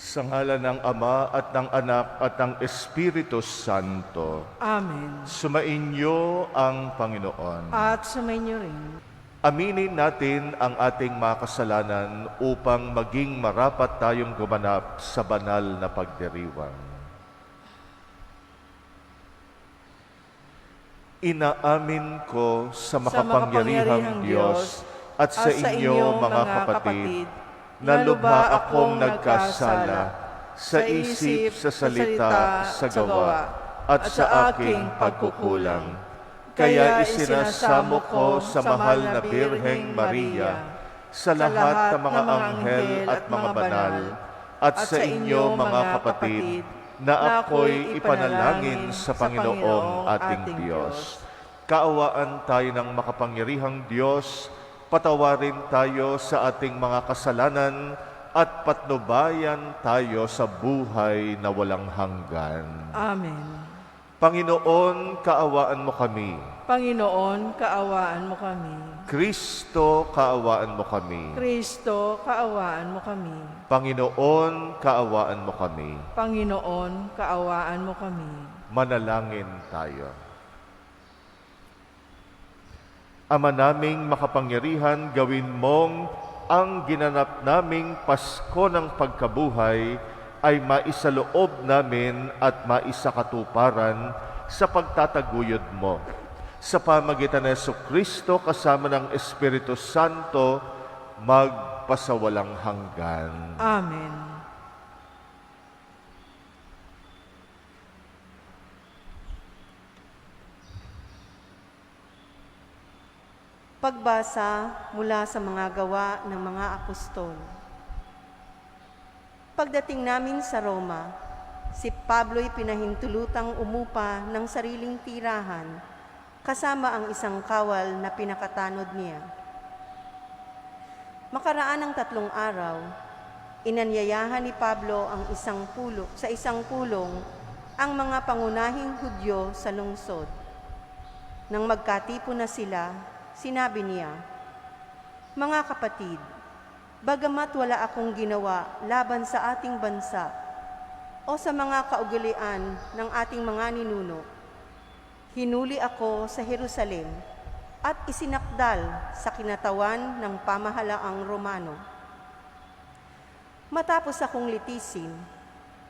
Sa ngalan ng Ama at ng Anak at ng Espiritu Santo. Amen. Sumainyo ang Panginoon. At sumainyo rin. Aminin natin ang ating mga kasalanan upang maging marapat tayong gumanap sa banal na pagdiriwang. Inaamin ko sa makapangyarihang Diyos at sa inyo mga kapatid, na lubha akong nagkasala sa isip, sa salita, sa gawa, at sa aking pagkukulang. Kaya isinasamo ko sa mahal na Birheng Maria, sa lahat ng mga anghel at mga banal, at sa inyo mga kapatid, na ako'y ipanalangin sa Panginoong ating Diyos. Kaawaan tayo ng makapangyarihang Diyos, patawarin tayo sa ating mga kasalanan at patnubayan tayo sa buhay na walang hanggan. Amen. Panginoon, kaawaan mo kami. Panginoon, kaawaan mo kami. Kristo, kaawaan mo kami. Kristo, kaawaan mo kami. Panginoon, kaawaan mo kami. Panginoon, kaawaan mo kami. Manalangin tayo. Ama naming makapangyarihan, gawin mong ang ginanap naming Pasko ng pagkabuhay ay maisaloob namin at maisakatuparan sa pagtataguyod mo. Sa pamagitan ng Jesucristo kasama ng Espiritu Santo, magpasawalang hanggan. Amen. Pagbasa mula sa mga gawa ng mga apostol. Pagdating namin sa Roma, si Pablo'y pinahintulutang umupa ng sariling tirahan kasama ang isang kawal na pinakatanod niya. Makaraan ng 3 araw, inanyayahan ni Pablo sa isang pulong ang mga pangunahing Hudyo sa lungsod. Nang magkatipon na sila, sinabi niya, "Mga kapatid, bagamat wala akong ginawa laban sa ating bansa o sa mga kaugalian ng ating mga ninuno, hinuli ako sa Jerusalem at isinakdal sa kinatawan ng pamahalaang Romano. Matapos akong litisin,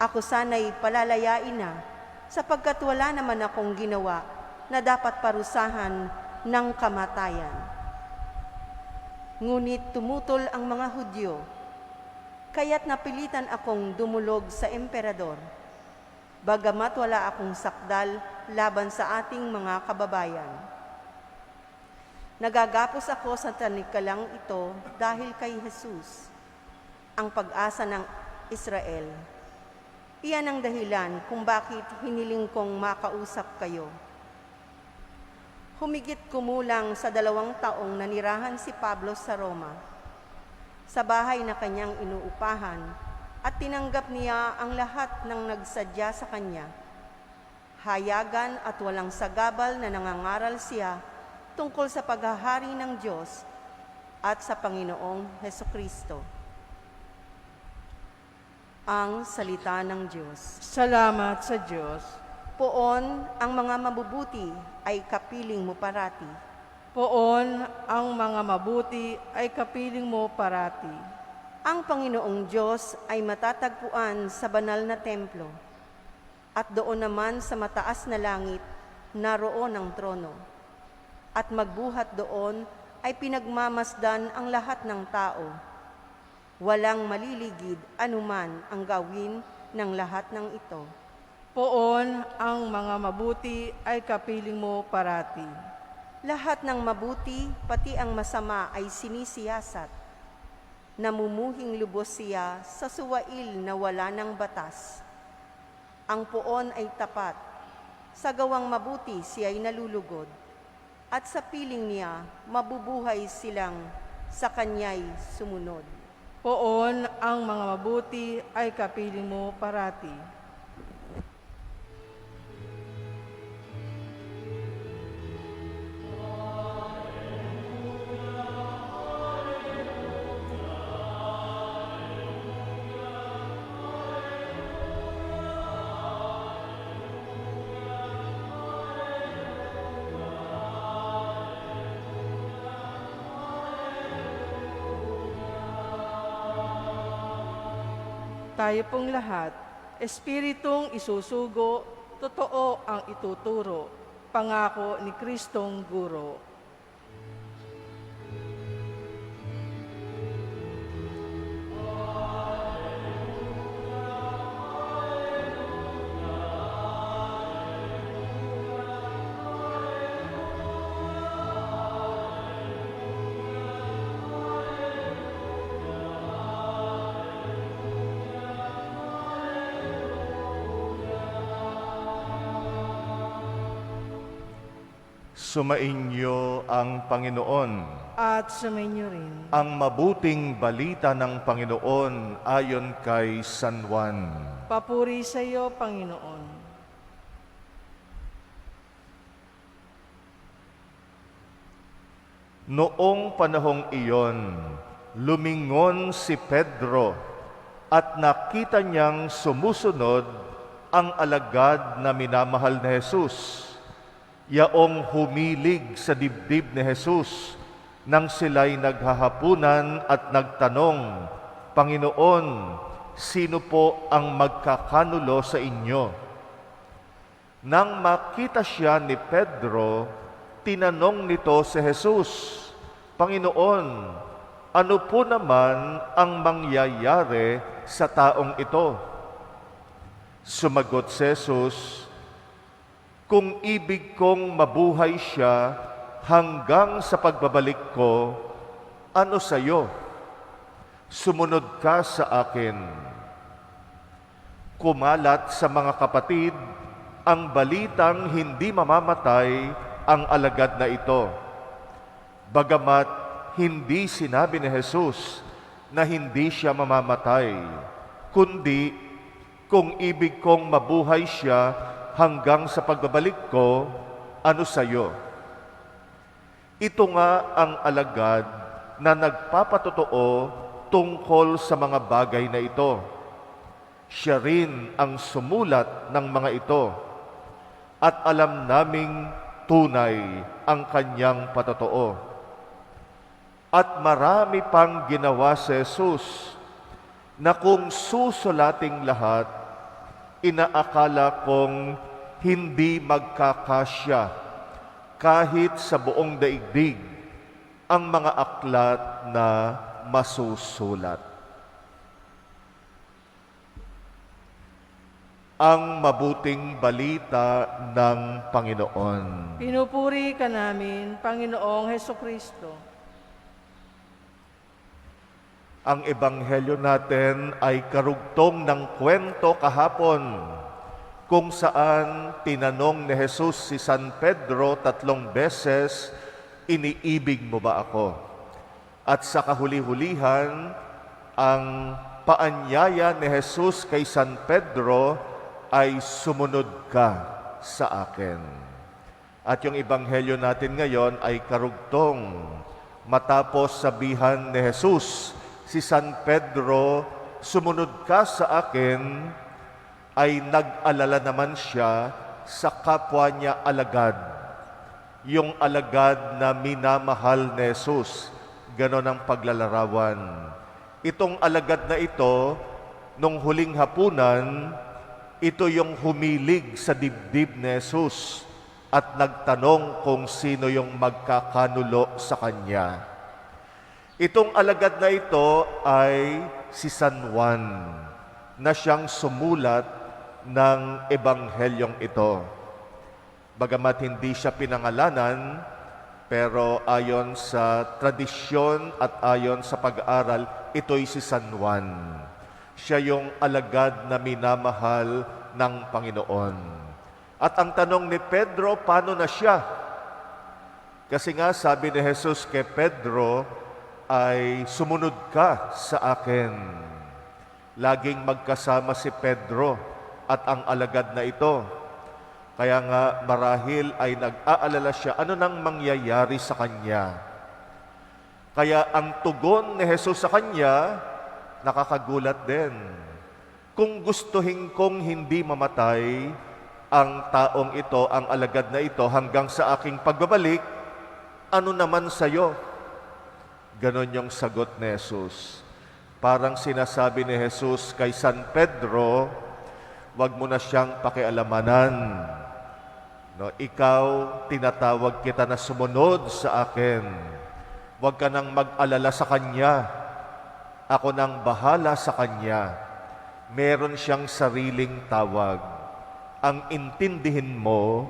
ako sana'y palalayain na sapagkat wala naman akong ginawa na dapat parusahan ng kamatayan. Ngunit tumutol ang mga Hudyo, kaya't napilitan akong dumulog sa emperador, bagamat wala akong sakdal laban sa ating mga kababayan. Nagagapos ako sa tanikalang ito dahil kay Jesus, ang pag-asa ng Israel. Iyan ang dahilan kung bakit hiniling kong makausap kayo." Humigit kumulang sa 2 taong nanirahan si Pablo sa Roma, sa bahay na kanyang inuupahan, at tinanggap niya ang lahat ng nagsadya sa kanya. Hayagan at walang sagabal na nangangaral siya tungkol sa paghahari ng Diyos at sa Panginoong Hesukristo. Ang salita ng Diyos. Salamat sa Diyos. Poon ang mga mabubuti ay kapiling mo parati. Poon ang mga mabuti ay kapiling mo parati. Ang Panginoong Diyos ay matatagpuan sa banal na templo, at doon naman sa mataas na langit, naroon ang trono. At magbuhat doon ay pinagmamasdan ang lahat ng tao. Walang maliligid anuman ang gawin ng lahat ng ito. Poon ang mga mabuti ay kapiling mo parati. Lahat ng mabuti, pati ang masama ay sinisiyasat. Namumuhing lubos siya sa suwail na wala ng batas. Ang poon ay tapat. Sa gawang mabuti siya'y nalulugod. At sa piling niya, mabubuhay silang sa kanya'y sumunod. Poon ang mga mabuti ay kapiling mo parati. tayo pong lahat, espiritong isusugo, totoo ang ituturo, pangako ni Kristong Guro. Sumainyo ang Panginoon. At sumainyo rin. Ang mabuting balita ng Panginoon ayon kay San Juan. Papuri sa iyo, Panginoon. Noong panahong iyon, lumingon si Pedro at nakita niyang sumusunod ang alagad na minamahal ni Jesus. Yaong humilig sa dibdib ni Jesus nang sila'y naghahapunan at nagtanong, Panginoon, sino po ang magkakanulo sa inyo? Nang makita siya ni Pedro, tinanong nito si Jesus, Panginoon, ano po naman ang mangyayari sa taong ito? Sumagot si Jesus, kung ibig kong mabuhay siya hanggang sa pagbabalik ko, ano sa iyo? Sumunod ka sa akin. Kumalat sa mga kapatid ang balitang hindi mamamatay ang alagad na ito. Bagamat hindi sinabi ni Jesus na hindi siya mamamatay, kundi kung ibig kong mabuhay siya hanggang sa pagbabalik ko, ano sa iyo? Ito nga ang alagad na nagpapatotoo tungkol sa mga bagay na ito. Siya rin ang sumulat ng mga ito at alam naming tunay ang kanyang patotoo. At marami pang ginawa si Jesus na kung susulating lahat, inaakala kong hindi magkakasya kahit sa buong daigdig ang mga aklat na masusulat. Ang mabuting balita ng Panginoon. Pinupuri ka namin, Panginoong Hesukristo. Ang ebanghelyo natin ay karugtong ng kwento kahapon kung saan tinanong ni Jesus si San Pedro 3 beses, iniibig mo ba ako? At sa kahuli-hulihan, ang paanyaya ni Jesus kay San Pedro ay sumunod ka sa akin. At yung ebanghelyo natin ngayon ay karugtong matapos sabihan ni Jesus si San Pedro, sumunod ka sa akin, ay nag-alala naman siya sa kapwa niya alagad. Yung alagad na minamahal ni Jesus, ganon ang paglalarawan. Itong alagad na ito, nung huling hapunan, ito yung humilig sa dibdib ni Jesus at nagtanong kung sino yung magkakanulo sa kanya. Itong alagad na ito ay si San Juan na siyang sumulat ng ebanghelyong ito. Bagamat hindi siya pinangalanan, pero ayon sa tradisyon at ayon sa pag-aaral, ito'y si San Juan. Siya yung alagad na minamahal ng Panginoon. At ang tanong ni Pedro, paano na siya? Kasi nga sabi ni Jesus kay Pedro, ay sumunod ka sa akin. Laging magkasama si Pedro at ang alagad na ito. Kaya nga marahil ay nag-aalala siya, ano nang mangyayari sa kanya? Kaya ang tugon ni Jesus sa kanya, nakakagulat din. Kung gustuhin kong hindi mamatay ang taong ito, ang alagad na ito, hanggang sa aking pagbabalik, ano naman sa'yo? Ganon yung sagot ni Jesus. Parang sinasabi ni Jesus kay San Pedro, wag mo na siyang pakialamanan. No, ikaw, tinatawag kita na sumunod sa akin. Huwag ka nang mag-alala sa Kanya. Ako nang bahala sa Kanya. Meron siyang sariling tawag. Ang intindihin mo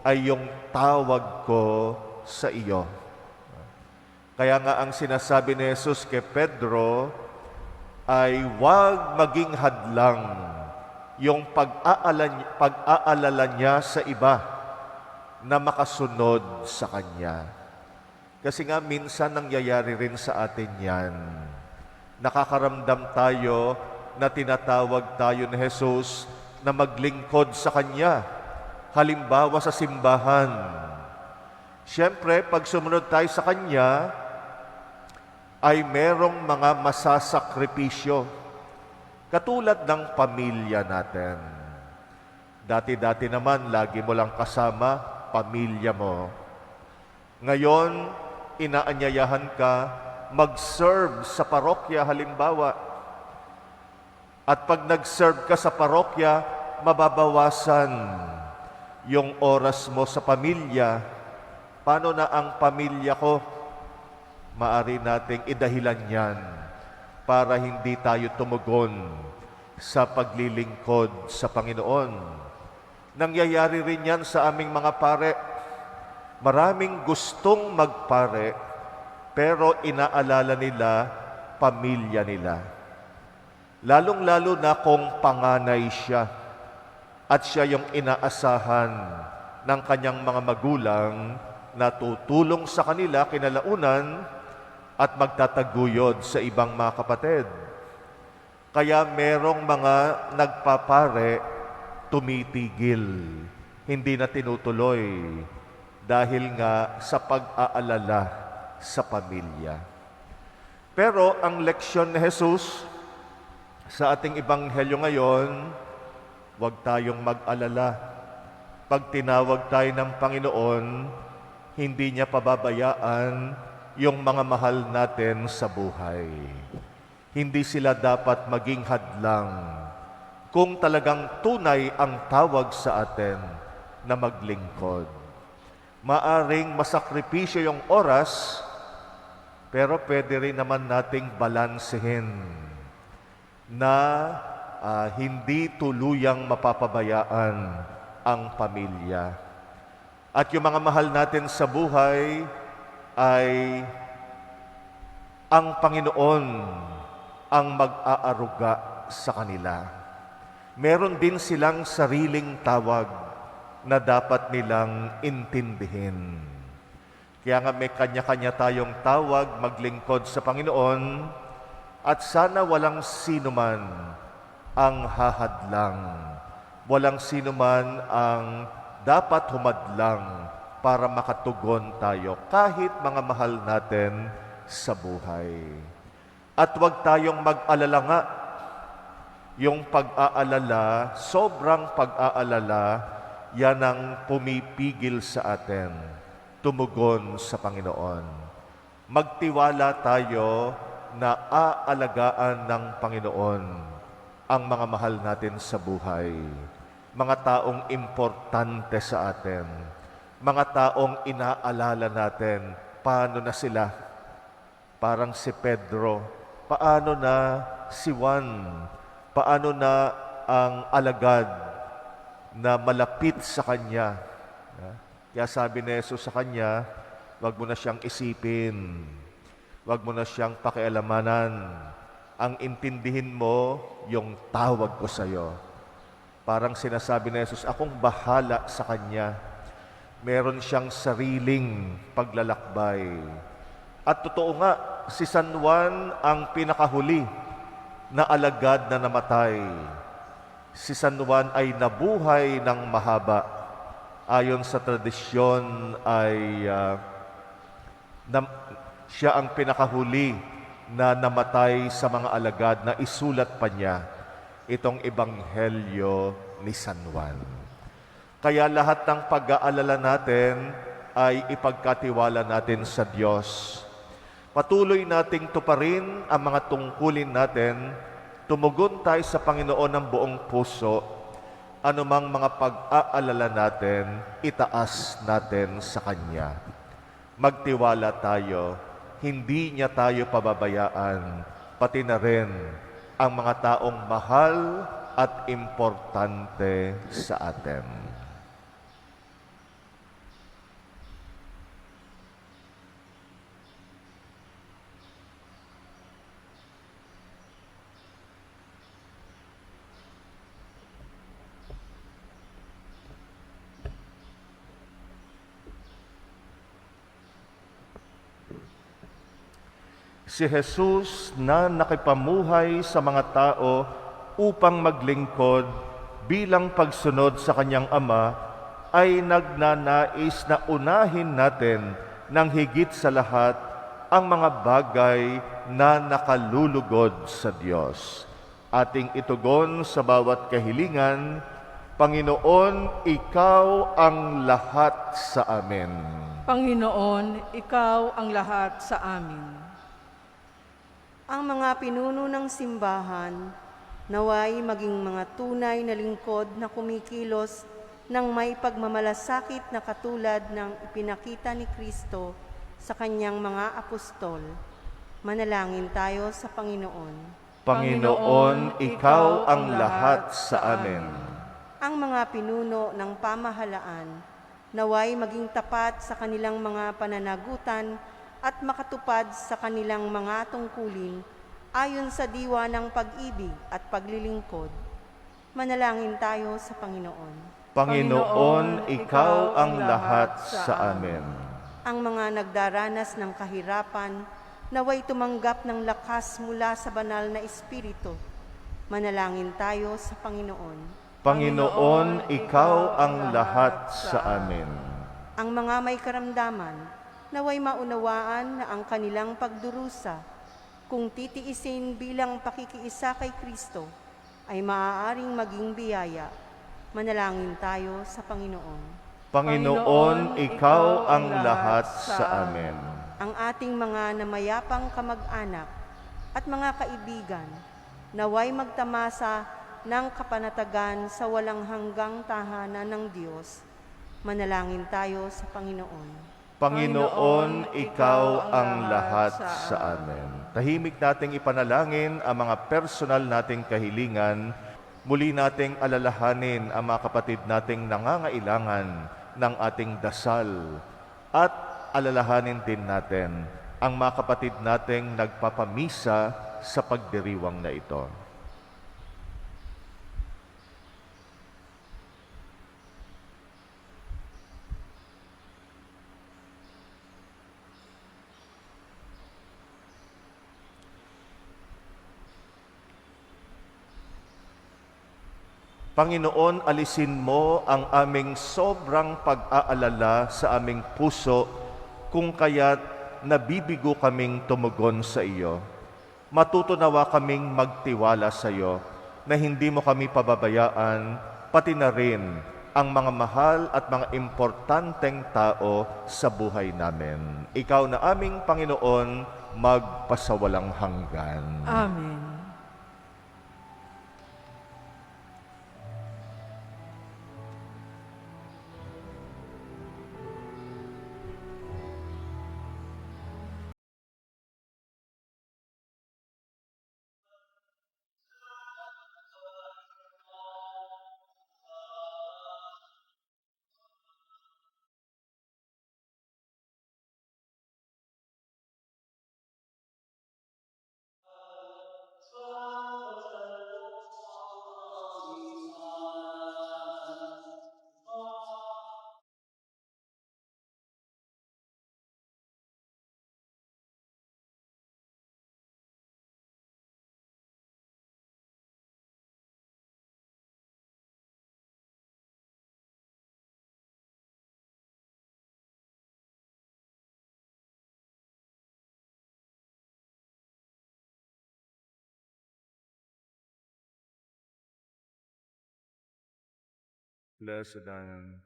ay yung tawag ko sa iyo. Kaya nga ang sinasabi ni Jesus kay Pedro ay huwag maging hadlang yung pag-aalala niya sa iba na makasunod sa Kanya. Kasi nga minsan nangyayari rin sa atin yan. Nakakaramdam tayo na tinatawag tayo ni Jesus na maglingkod sa Kanya. Halimbawa sa simbahan. Siyempre, pag sumunod tayo sa Kanya, ay merong mga masasakripisyo. Katulad ng pamilya natin. Dati-dati naman, lagi mo lang kasama pamilya mo. Ngayon, inaanyayahan ka mag-serve sa parokya halimbawa. At pag nag-serve ka sa parokya, mababawasan yung oras mo sa pamilya. Paano na ang pamilya ko? Maari nating idahilan yan para hindi tayo tumugon sa paglilingkod sa Panginoon. Nangyayari rin yan sa aming mga pare. Maraming gustong magpare, pero inaalala nila pamilya nila. Lalong-lalo na kung panganay siya at siya yung inaasahan ng kanyang mga magulang na tutulong sa kanila kinalaunan at magtataguyod sa ibang mga kapatid. Kaya merong mga nagpapare, tumitigil, hindi na tinutuloy dahil nga sa pag-aalala sa pamilya. Pero ang leksyon ni Jesus sa ating ebanghelyo ngayon, huwag tayong mag-alala. Pag tinawag tayo ng Panginoon, hindi niya pababayaan yung mga mahal natin sa buhay. Hindi sila dapat maging hadlang kung talagang tunay ang tawag sa atin na maglingkod. Maaring masakripisyo yung oras, pero pwede rin naman nating balansehin na hindi tuluyang mapapabayaan ang pamilya. At yung mga mahal natin sa buhay ay ang Panginoon ang mag-aaruga sa kanila. Meron din silang sariling tawag na dapat nilang intindihin. Kaya nga may kanya-kanya tayong tawag maglingkod sa Panginoon at sana walang sinuman ang hahadlang. Walang sinuman ang dapat humadlang para makatugon tayo kahit mga mahal natin sa buhay. At huwag tayong mag-alala nga. Yung pag-aalala, sobrang pag-aalala, yan ang pumipigil sa atin tumugon sa Panginoon. Magtiwala tayo na aalagaan ng Panginoon ang mga mahal natin sa buhay. Mga taong importante sa atin, mga taong inaalala natin, paano na sila? Parang si Pedro, paano na si Juan? Paano na ang alagad na malapit sa Kanya? Kaya sabi ni Jesus sa kanya, huwag mo na siyang isipin, huwag mo na siyang pakialamanan. Ang intindihin mo, yung tawag ko sa iyo. Parang sinasabi ni Jesus, akong bahala sa Kanya. Meron siyang sariling paglalakbay. At totoo nga, si San Juan ang pinakahuli na alagad na namatay. Si San Juan ay nabuhay ng mahaba. Ayon sa tradisyon ay siya ang pinakahuli na namatay sa mga alagad na isulat pa niya itong ebanghelyo ni San Juan. Kaya lahat ng pag-aalala natin ay ipagkatiwala natin sa Diyos. Patuloy nating tuparin ang mga tungkulin natin, tumugon tayo sa Panginoon ng buong puso, anumang mga pag-aalala natin, itaas natin sa Kanya. Magtiwala tayo, hindi niya tayo pababayaan, pati na rin ang mga taong mahal at importante sa atin. Si Jesus na nakipamuhay sa mga tao upang maglingkod bilang pagsunod sa kanyang Ama ay nagnanais na unahin natin ng higit sa lahat ang mga bagay na nakalulugod sa Diyos. Ating itugon sa bawat kahilingan, Panginoon, Ikaw ang lahat sa amin. Panginoon, Ikaw ang lahat sa amin. Ang mga pinuno ng simbahan, naway maging mga tunay na lingkod na kumikilos ng may pagmamalasakit na katulad ng ipinakita ni Kristo sa kanyang mga apostol. Manalangin tayo sa Panginoon. Panginoon, Ikaw ang lahat sa amin. Ang mga pinuno ng pamahalaan, naway maging tapat sa kanilang mga pananagutan at makatupad sa kanilang mga tungkulin ayon sa diwa ng pag-ibig at paglilingkod. Manalangin tayo sa Panginoon. Panginoon, Ikaw ang lahat sa amin. Ang mga nagdaranas ng kahirapan, naway tumanggap ng lakas mula sa banal na Espiritu. Manalangin tayo sa Panginoon. Panginoon, Ikaw ang lahat sa amin. Ang mga may karamdaman, naway maunawaan na ang kanilang pagdurusa, kung titiisin bilang pakikiisa kay Kristo, ay maaaring maging biyaya. Manalangin tayo sa Panginoon. Panginoon, Ikaw ang lahat sa amin. Ang ating mga namayapang kamag-anak at mga kaibigan, naway magtamasa ng kapanatagan sa walang hanggang tahanan ng Diyos. Manalangin tayo sa Panginoon. Panginoon, Ikaw ang lahat sa amin. Tahimik nating ipanalangin ang mga personal nating kahilingan. Muli nating alalahanin ang mga kapatid nating nangangailangan ng ating dasal. At alalahanin din natin ang mga kapatid nating nagpapamisa sa pagdiriwang na ito. Panginoon, alisin mo ang aming sobrang pag-aalala sa aming puso kung kaya't nabibigo kaming tumugon sa iyo. Matuto nawa kaming magtiwala sa iyo na hindi mo kami pababayaan, pati na rin ang mga mahal at mga importanteng tao sa buhay namin. Ikaw na aming Panginoon, magpasawalang hanggan. Amen. Blessed and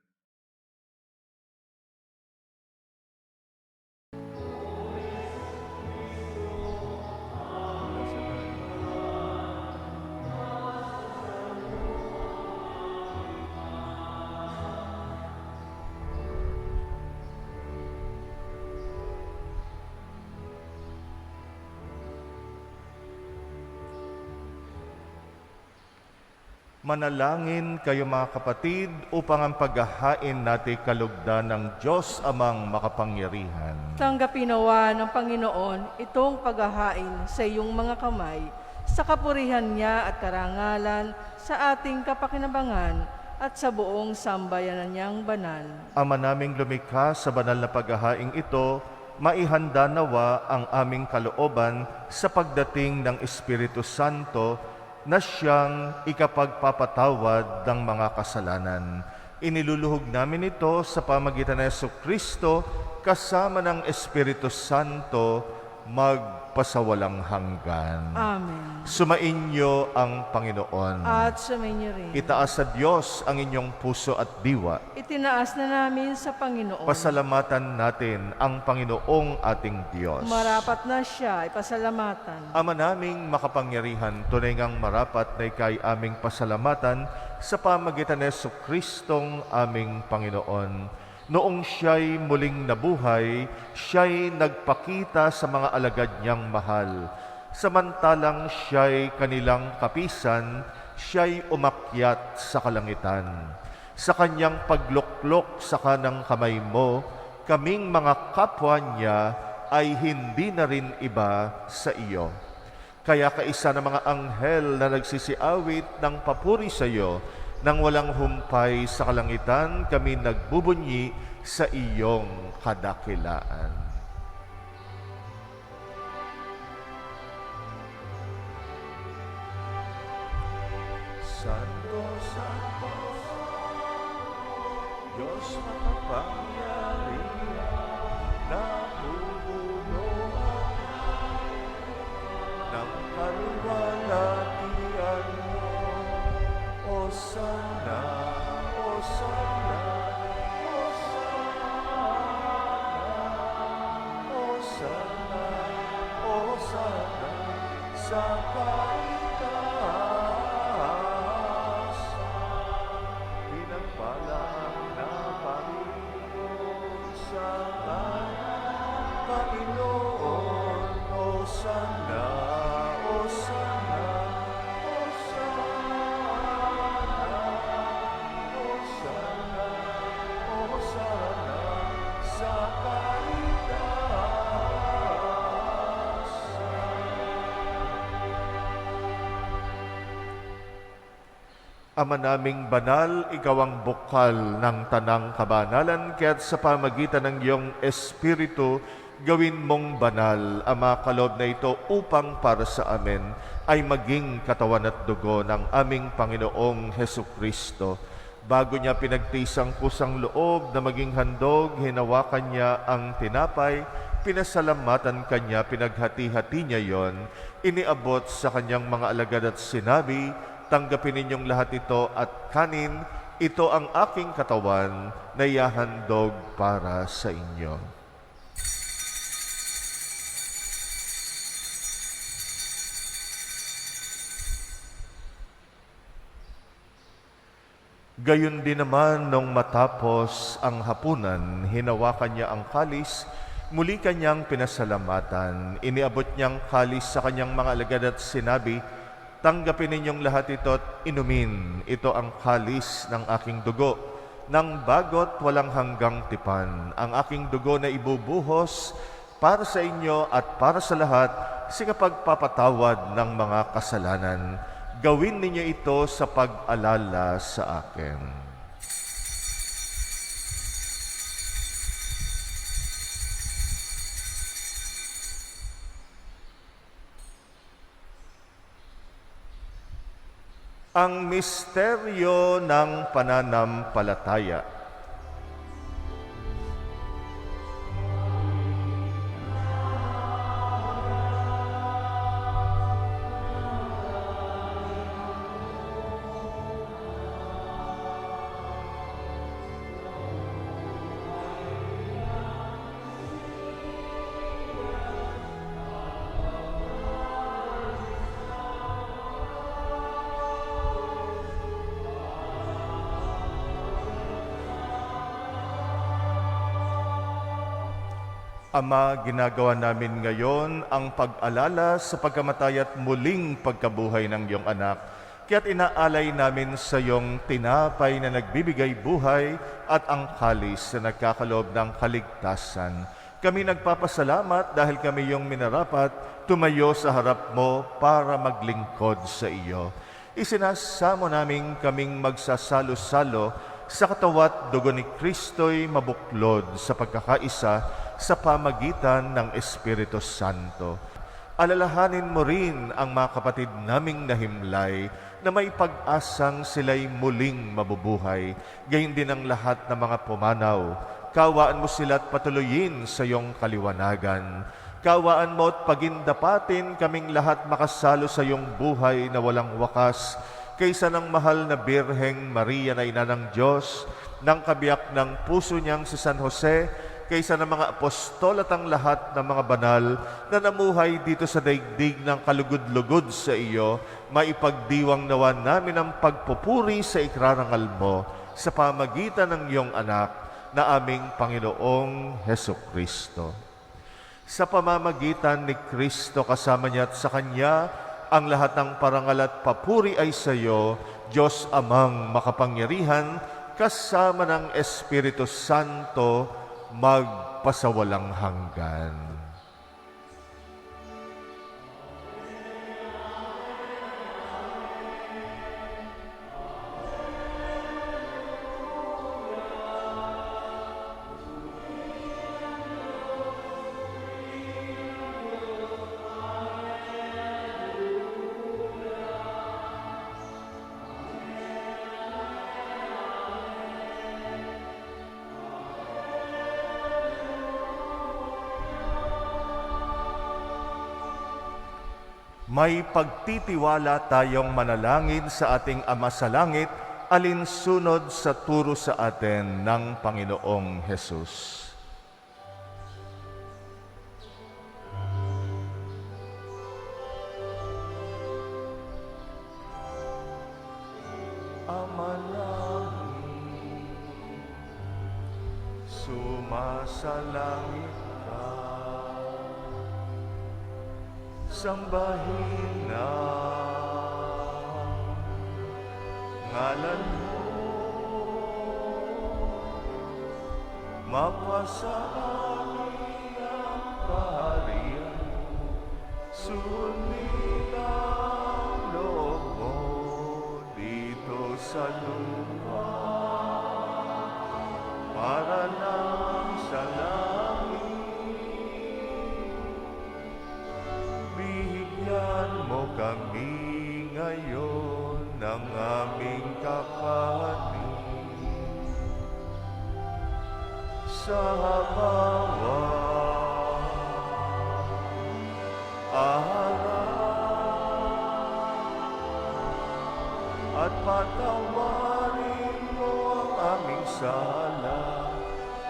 Manalangin kayo mga kapatid upang ang paghahain natin kalugdan ng Diyos amang makapangyarihan. Tanggapin nawa ng Panginoon itong paghahain sa iyong mga kamay, sa kapurihan niya at karangalan, sa ating kapakinabangan at sa buong sambayanan niyang banal. Ama naming lumikha sa banal na paghahaing ito, maihanda nawa ang aming kalooban sa pagdating ng Espiritu Santo na siyang ikapagpapatawad ng mga kasalanan. Iniluluhog namin ito sa pamagitan ng Jesucristo kasama ng Espiritu Santo magpasawalang hanggan. Amen. Sumainyo ang Panginoon. At sumainyo rin. Itaas sa Diyos ang inyong puso at diwa. Itinaas na namin sa Panginoon. Pasalamatan natin ang Panginoong ating Diyos. Marapat na siya, ipasalamatan. Ama naming makapangyarihan, tunay ngang marapat na ikay aming pasalamatan sa pamagitan ni Jesucristong aming Panginoon. Noong siya'y muling nabuhay, siya'y nagpakita sa mga alagad niyang mahal. Samantalang siya'y kanilang kapisan, siya'y umakyat sa kalangitan. Sa kanyang pagluklok sa kanang kamay mo, kaming mga kapwa niya ay hindi na rin iba sa iyo. Kaya kaisa ng mga anghel na nagsisiawit ng papuri sa iyo, nang walang humpay sa kalangitan, kami nagbubunyi sa iyong kadakilaan. Santo, Santo, Diyos makapangyarihan, nabubunuan ng kaluwalhatian mo. Hosanna, Hosanna, Hosanna, Hosanna, Hosanna sa kaitaas. Pinagpalaan na Panginoon sa Panginoon. Hosanna, Hosanna, Ama naming banal, ikaw ang bukal ng tanang kabanalan, kaya't sa pamagitan ng iyong Espiritu, gawin mong banal ang mga kaloob na ito upang para sa amin ay maging katawan at dugo ng aming Panginoong Hesukristo. Bago niya pinagtisang kusang loob na maging handog, hinawakan niya ang tinapay, pinasalamatan kanya, pinaghati-hati niya yon, iniabot sa kanyang mga alagad at sinabi, tanggapin ninyong lahat ito at kanin, ito ang aking katawan na ihahandog para sa inyo. Gayon din naman nung matapos ang hapunan, hinawakan niya ang kalis, muli kanyang pinasalamatan, iniabot niyang kalis sa kanyang mga alagad at sinabi, tanggapin ninyong lahat ito at inumin. Ito ang kalis ng aking dugo, ng bagot walang hanggang tipan. Ang aking dugo na ibubuhos para sa inyo at para sa lahat sa kapagpapatawad ng mga kasalanan. Gawin ninyo ito sa pag-alala sa akin. Ang misteryo ng pananampalataya. Ama, ginagawa namin ngayon ang pag-alala sa pagkamatay at muling pagkabuhay ng iyong anak. Kaya't inaalay namin sa iyong tinapay na nagbibigay buhay at ang kalis na nagkakaloob ng kaligtasan. Kami nagpapasalamat dahil kami iyong minarapat tumayo sa harap mo para maglingkod sa iyo. Isinasamo namin kaming magsasalo-salo sa katawat dugo ni Kristo'y mabuklod sa pagkakaisa sa pamagitan ng Espiritu Santo. Alalahanin mo rin ang mga kapatid naming nahimlay na may pag-asang sila'y muling mabubuhay, gayon din ang lahat ng mga pumanaw. Kawaan mo sila't patuloyin sa iyong kaliwanagan. Kawaan mo at pagindapatin kaming lahat makasalo sa iyong buhay na walang wakas, kaysa ng mahal na Birheng Maria na ina ng Diyos, ng kabiyak ng puso niyang si San Jose, kaysa ng mga apostol at ang lahat ng mga banal na namuhay dito sa daigdig ng kalugod-lugod sa iyo, maipagdiwang nawa namin ang pagpupuri sa ikrarangal mo sa pamagitan ng iyong anak na aming Panginoong Hesukristo. Sa pamamagitan ni Kristo kasama niya at sa Kanya, ang lahat ng parangal at papuri ay sa iyo, Diyos Amang makapangyarihan, kasama ng Espiritu Santo, magpasawalang hanggan. May pagtitiwala tayong manalangin sa ating Ama sa Langit, alinsunod sa turo sa atin ng Panginoong Hesus. Ama namin, sumasalangit ka. Sambahin na ngalan mo, mapasabi ang kaharian mo, sundin ang loob mo dito sa lupa, para lang sa mo kami ngayon ng aming kakanin. Sa bawat araw at patawarin mo ang aming sala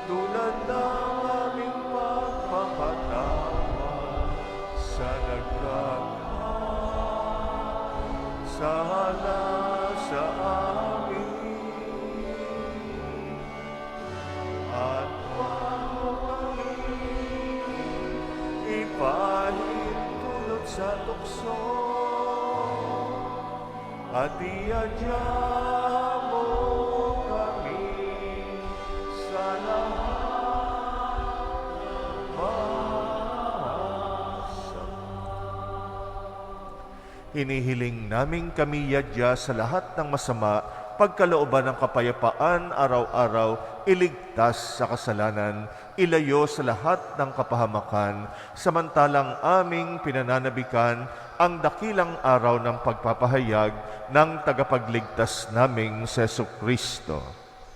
tulad ng aming pagpapatawa sa sala sa amin, at huwag mo kami ipahintulot sa tukso, at iadya mo kami sa lahat ng hinihiling naming kami yadya sa lahat ng masama, pagkalooban ng kapayapaan araw-araw, iligtas sa kasalanan, ilayo sa lahat ng kapahamakan, samantalang aming pinananabikan ang dakilang araw ng pagpapahayag ng tagapagligtas naming si Jesucristo.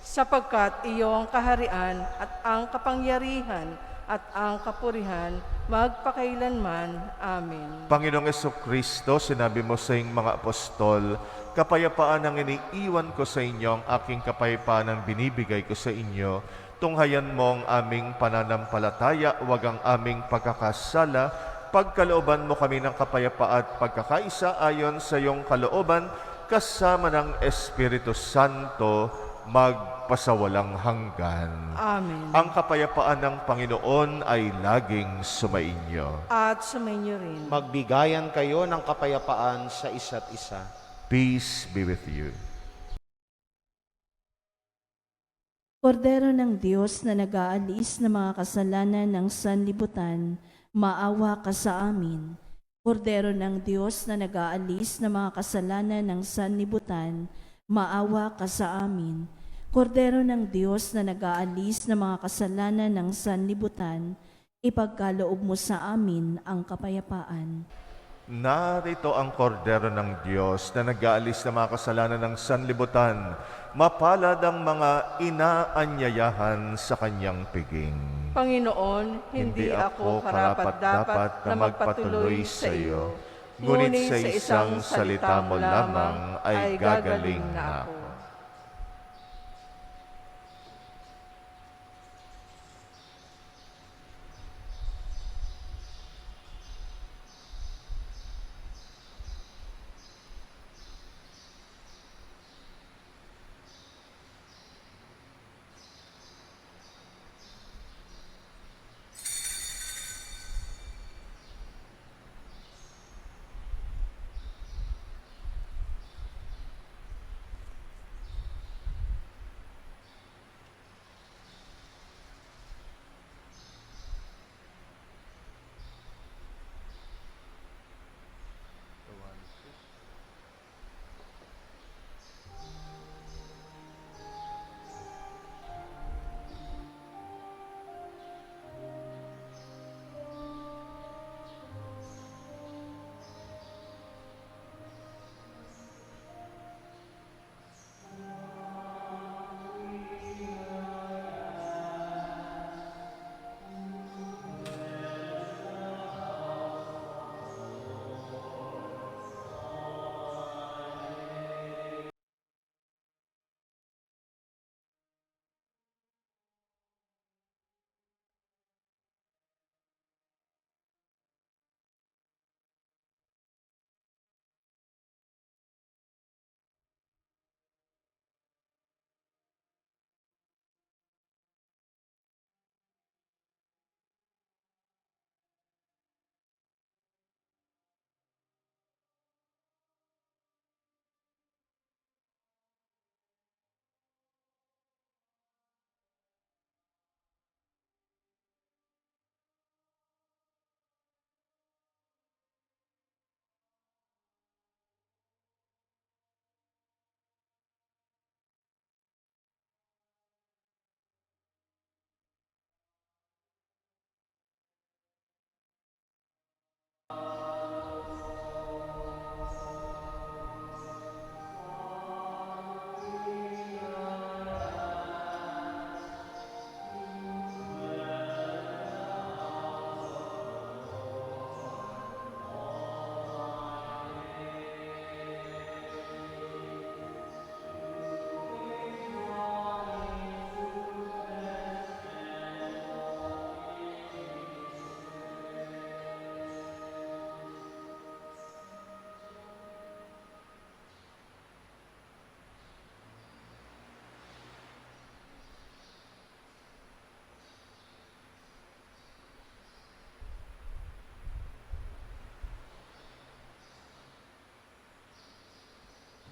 Sapagkat iyo ang kaharian at ang kapangyarihan at ang kapurihan magpakailanman. Amen. Panginoong Jesucristo, sinabi mo sa iyong mga apostol, kapayapaan ang iniiwan ko sa inyo, ang aking kapayapaan ang binibigay ko sa inyo. Tunghayan mo ang aming pananampalataya, huwag ang aming pagkakasala. Pagkalooban mo kami ng kapayapaan at pagkakaisa ayon sa iyong kalooban, kasama ng Espiritu Santo, magpasawalang hanggan. Amen. Ang kapayapaan ng Panginoon ay laging sumainyo. At sumainyo rin. Magbigayan kayo ng kapayapaan sa isa't isa. Peace be with you. Kordero ng Diyos na nag-aalis ng mga kasalanan ng sanlibutan, maawa ka sa amin. Kordero ng Diyos na nag-aalis ng mga kasalanan ng sanlibutan, maawa ka sa amin. Kordero ng Diyos na nag-aalis ng mga kasalanan ng sanlibutan, ipagkaloob mo sa amin ang kapayapaan. Narito ang kordero ng Diyos na nag-aalis ng mga kasalanan ng sanlibutan. Mapalad ang mga inaanyayahan sa kanyang piging. Panginoon, hindi ako karapat-dapat na magpatuloy sa iyo, ngunit sa isang salita mo lamang ay gagaling na ako.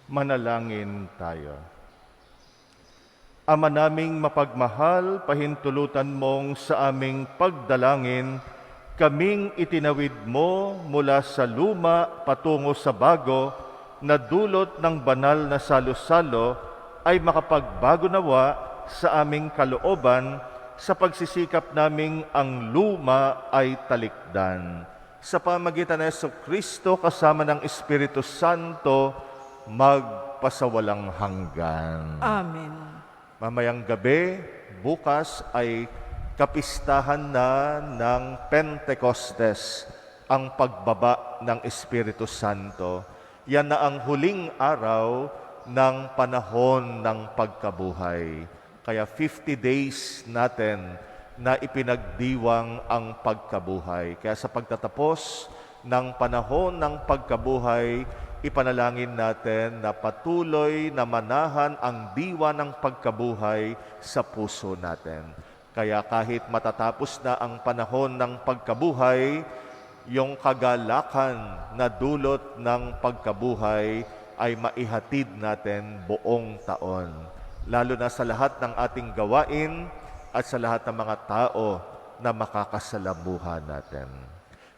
Manalangin tayo. Ama naming mapagmahal, pahintulutan mong sa aming pagdalangin, kaming itinawid mo mula sa luma patungo sa bago, na dulot ng banal na salo-salo ay makapagbago nawa sa aming kalooban sa pagsisikap naming ang luma ay talikdan. Sa pamagitan ng Jesucristo kasama ng Espiritu Santo, magpasawalang hanggan. Amen. Mamayang gabi, bukas ay kapistahan na ng Pentecostes, ang pagbaba ng Espiritu Santo. Yan na ang huling araw ng panahon ng pagkabuhay. Kaya 50 days natin na ipinagdiwang ang pagkabuhay. Kaya sa pagtatapos ng panahon ng pagkabuhay, ipanalangin natin na patuloy na manahan ang diwa ng pagkabuhay sa puso natin. Kaya kahit matatapos na ang panahon ng pagkabuhay, yung kagalakan na dulot ng pagkabuhay ay maihatid natin buong taon, lalo na sa lahat ng ating gawain at sa lahat ng mga tao na makakasalamuhan natin.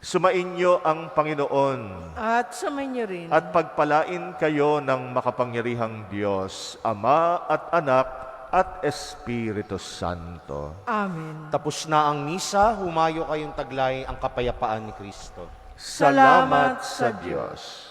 Sumainyo ang Panginoon At sumayin niyo rin. at pagpalain kayo ng makapangyarihang Diyos, Ama at Anak at Espiritu Santo. Amen. Tapos na ang misa, humayo kayong taglay ang kapayapaan ni Kristo. Salamat sa Diyos.